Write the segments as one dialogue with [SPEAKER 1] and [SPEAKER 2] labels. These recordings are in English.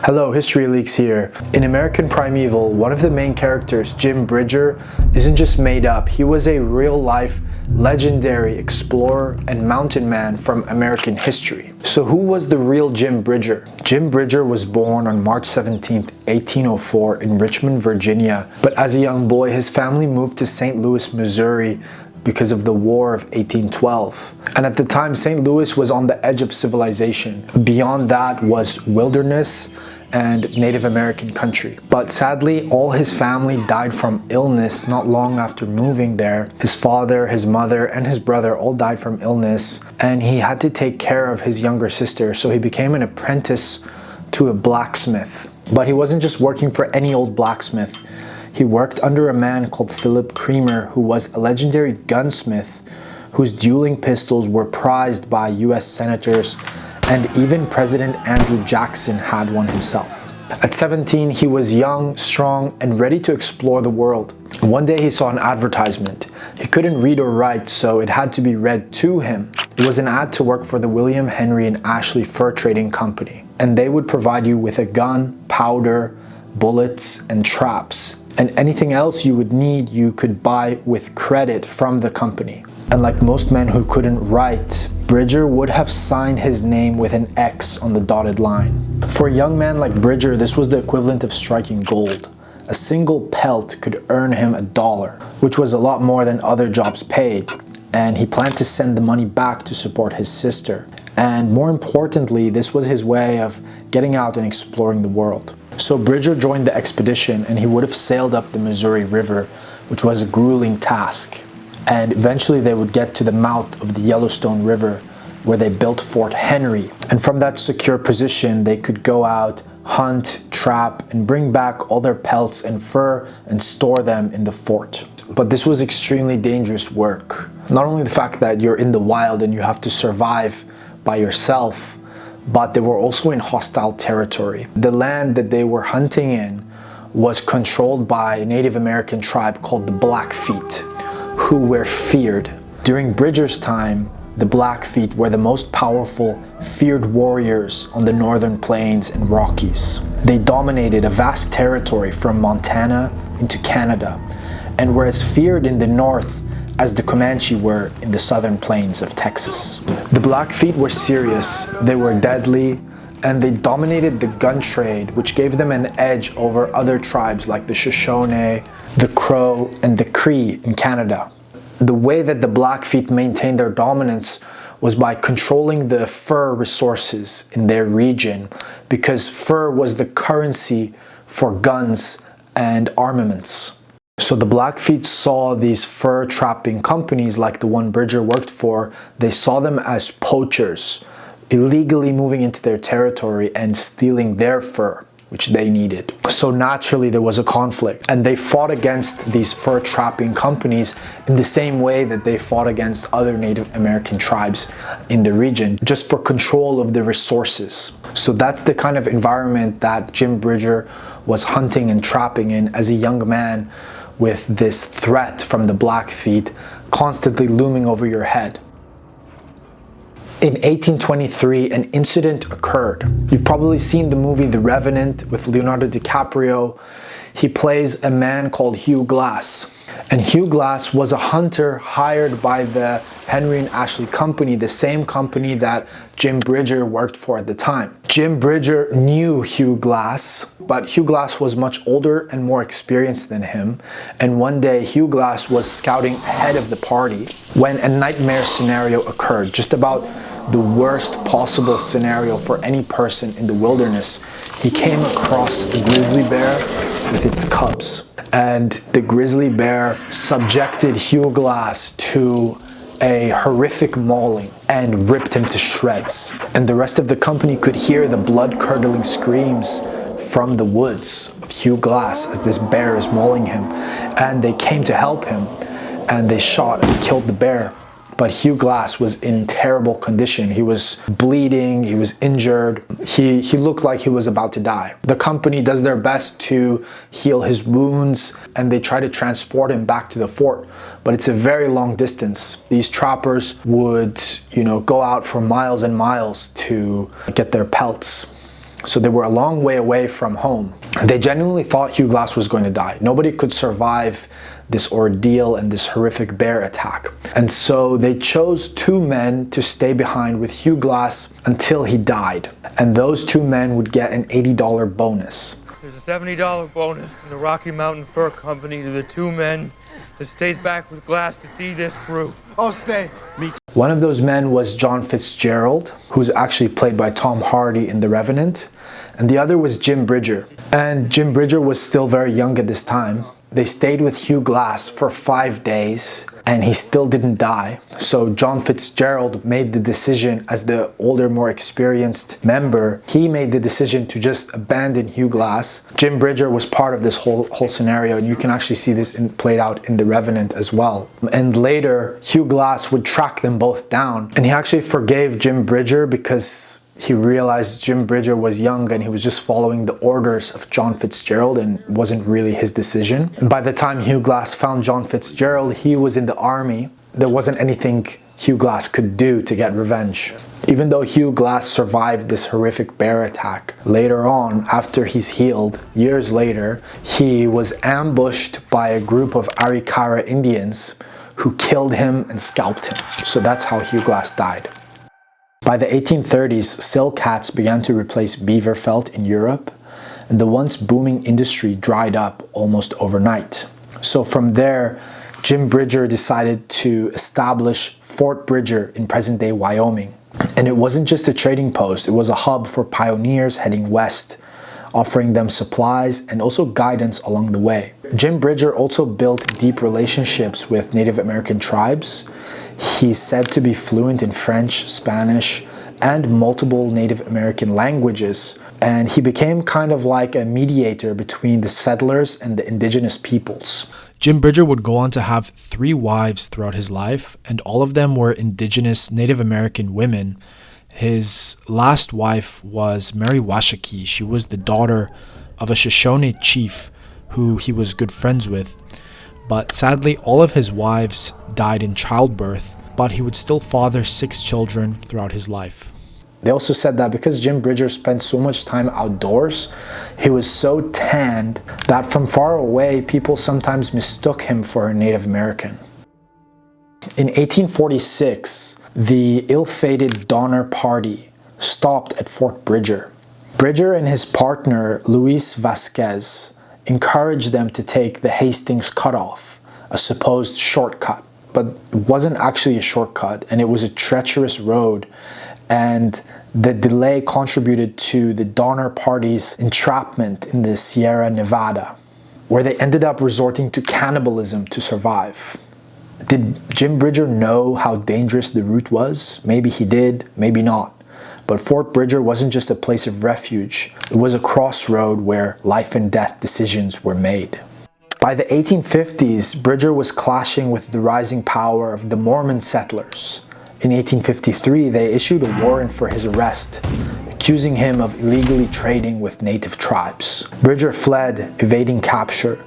[SPEAKER 1] Hello, History Leaks here. In American Primeval, one of the main characters, Jim Bridger, isn't just made up. He was a real-life, legendary explorer and mountain man from American history. So who was the real Jim Bridger? Jim Bridger was born on March 17, 1804 in Richmond, Virginia. But as a young boy, his family moved to St. Louis, Missouri because of the War of 1812. And at the time, St. Louis was on the edge of civilization. Beyond that was wilderness and Native American country. But sadly, all his family died from illness not long after moving there. His father, his mother, and his brother all died from illness, and he had to take care of his younger sister, so he became an apprentice to a blacksmith. But he wasn't just working for any old blacksmith. He worked under a man called Philip Creamer, who was a legendary gunsmith whose dueling pistols were prized by US senators, and even President Andrew Jackson had one himself. At 17, he was young, strong, and ready to explore the world. One day he saw an advertisement. He couldn't read or write, so it had to be read to him. It was an ad to work for the William Henry and Ashley Fur Trading Company, and they would provide you with a gun, powder, bullets, and traps. And anything else you would need, you could buy with credit from the company. And like most men who couldn't write, Bridger would have signed his name with an X on the dotted line. For a young man like Bridger, this was the equivalent of striking gold. A single pelt could earn him $1, which was a lot more than other jobs paid. And he planned to send the money back to support his sister. And more importantly, this was his way of getting out and exploring the world. So Bridger joined the expedition, and he would have sailed up the Missouri River, which was a grueling task. And eventually they would get to the mouth of the Yellowstone River, where they built Fort Henry. And from that secure position, they could go out, hunt, trap, and bring back all their pelts and fur and store them in the fort. But this was extremely dangerous work. Not only the fact that you're in the wild and you have to survive by yourself, but they were also in hostile territory. The land that they were hunting in was controlled by a Native American tribe called the Blackfeet, who were feared. During Bridger's time, the Blackfeet were the most powerful, feared warriors on the northern plains and Rockies. They dominated a vast territory from Montana into Canada, and were as feared in the north as the Comanche were in the southern plains of Texas. The Blackfeet were serious, they were deadly, and they dominated the gun trade, which gave them an edge over other tribes like the Shoshone, the Crow, and the Cree in Canada. The way that the Blackfeet maintained their dominance was by controlling the fur resources in their region, because fur was the currency for guns and armaments. So the Blackfeet saw these fur trapping companies like the one Bridger worked for, they saw them as poachers, illegally moving into their territory and stealing their fur, which they needed. So naturally there was a conflict, and they fought against these fur trapping companies in the same way that they fought against other Native American tribes in the region, just for control of the resources. So that's the kind of environment that Jim Bridger was hunting and trapping in as a young man, with this threat from the Blackfeet constantly looming over your head. In 1823, an incident occurred. You've probably seen the movie The Revenant with Leonardo DiCaprio. He plays a man called Hugh Glass. And Hugh Glass was a hunter hired by the Henry and Ashley Company, the same company that Jim Bridger worked for at the time. Jim Bridger knew Hugh Glass, but Hugh Glass was much older and more experienced than him. And one day Hugh Glass was scouting ahead of the party when a nightmare scenario occurred, just about the worst possible scenario for any person in the wilderness. He came across a grizzly bear with its cubs, and the grizzly bear subjected Hugh Glass to a horrific mauling and ripped him to shreds. And the rest of the company could hear the blood-curdling screams from the woods of Hugh Glass as this bear is mauling him, and they came to help him, and they shot and killed the bear. But Hugh Glass was in terrible condition. He was bleeding, he was injured, he looked like he was about to die. The company does their best to heal his wounds, and they try to transport him back to the fort, but it's a very long distance. These trappers would, go out for miles and miles to get their pelts. so they were a long way away from home. They genuinely thought Hugh Glass was going to die. Nobody could survive this ordeal and this horrific bear attack. And so they chose two men to stay behind with Hugh Glass until he died. And those two men would get an $80 bonus.
[SPEAKER 2] There's a $70 bonus from the Rocky Mountain Fur Company to the two men that stays back with Glass to see this through.
[SPEAKER 3] I'll stay. Me too.
[SPEAKER 1] One of those men was John Fitzgerald, who's actually played by Tom Hardy in The Revenant. And the other was Jim Bridger. And Jim Bridger was still very young at this time. They stayed with Hugh Glass for 5 days and he still didn't die. So John Fitzgerald made the decision, as the older, more experienced member, he made the decision to just abandon Hugh Glass. Jim Bridger was part of this whole scenario, and you can actually see this played out in The Revenant as well. And later, Hugh Glass would track them both down, and he actually forgave Jim Bridger because he realized Jim Bridger was young and he was just following the orders of John Fitzgerald and it wasn't really his decision. And by the time Hugh Glass found John Fitzgerald, he was in the army. There wasn't anything Hugh Glass could do to get revenge. Even though Hugh Glass survived this horrific bear attack, later on, after he's healed, years later, he was ambushed by a group of Arikara Indians who killed him and scalped him. So that's how Hugh Glass died. By the 1830s, silk hats began to replace beaver felt in Europe, and the once booming industry dried up almost overnight. So from there, Jim Bridger decided to establish Fort Bridger in present-day Wyoming. And it wasn't just a trading post, it was a hub for pioneers heading west, offering them supplies and also guidance along the way. Jim Bridger also built deep relationships with Native American tribes. He's said to be fluent in French, Spanish, and multiple Native American languages, and he became kind of like a mediator between the settlers and the indigenous peoples. Jim Bridger would go on to have 3 wives throughout his life, and all of them were indigenous Native American women. His last wife was Mary Washakie. She was the daughter of a Shoshone chief who he was good friends with. But sadly, all of his wives died in childbirth, but he would still father 6 children throughout his life. They also said that because Jim Bridger spent so much time outdoors, he was so tanned that from far away, people sometimes mistook him for a Native American. In 1846, the ill-fated Donner Party stopped at Fort Bridger. Bridger and his partner, Luis Vasquez, encouraged them to take the Hastings Cutoff, a supposed shortcut. But it wasn't actually a shortcut, and it was a treacherous road, and the delay contributed to the Donner Party's entrapment in the Sierra Nevada, where they ended up resorting to cannibalism to survive. Did Jim Bridger know how dangerous the route was? Maybe he did, maybe not. But Fort Bridger wasn't just a place of refuge, it was a crossroad where life and death decisions were made. By the 1850s, Bridger was clashing with the rising power of the Mormon settlers. In 1853, they issued a warrant for his arrest, accusing him of illegally trading with native tribes. Bridger fled, evading capture,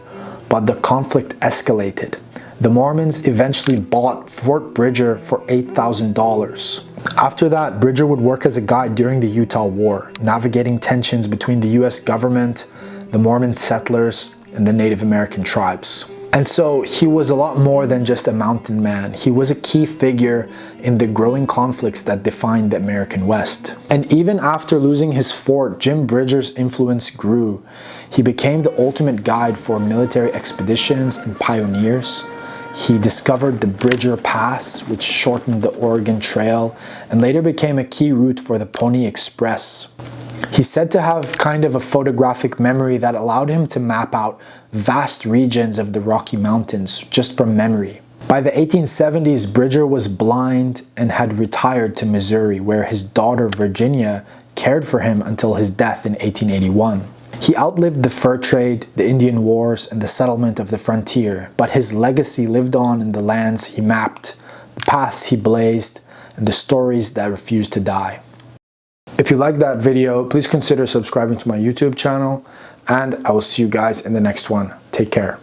[SPEAKER 1] but the conflict escalated. The Mormons eventually bought Fort Bridger for $8,000. After that, Bridger would work as a guide during the Utah War, navigating tensions between the US government, the Mormon settlers, and the Native American tribes. And so he was a lot more than just a mountain man. He was a key figure in the growing conflicts that defined the American West. And even after losing his fort, Jim Bridger's influence grew. He became the ultimate guide for military expeditions and pioneers. He discovered the Bridger Pass, which shortened the Oregon Trail, and later became a key route for the Pony Express. He's said to have kind of a photographic memory that allowed him to map out vast regions of the Rocky Mountains just from memory. By the 1870s, Bridger was blind and had retired to Missouri, where his daughter Virginia cared for him until his death in 1881. He outlived the fur trade, the Indian Wars, and the settlement of the frontier, but his legacy lived on in the lands he mapped, the paths he blazed, and the stories that refused to die. If you like that video, please consider subscribing to my YouTube channel, and I will see you guys in the next one. Take care.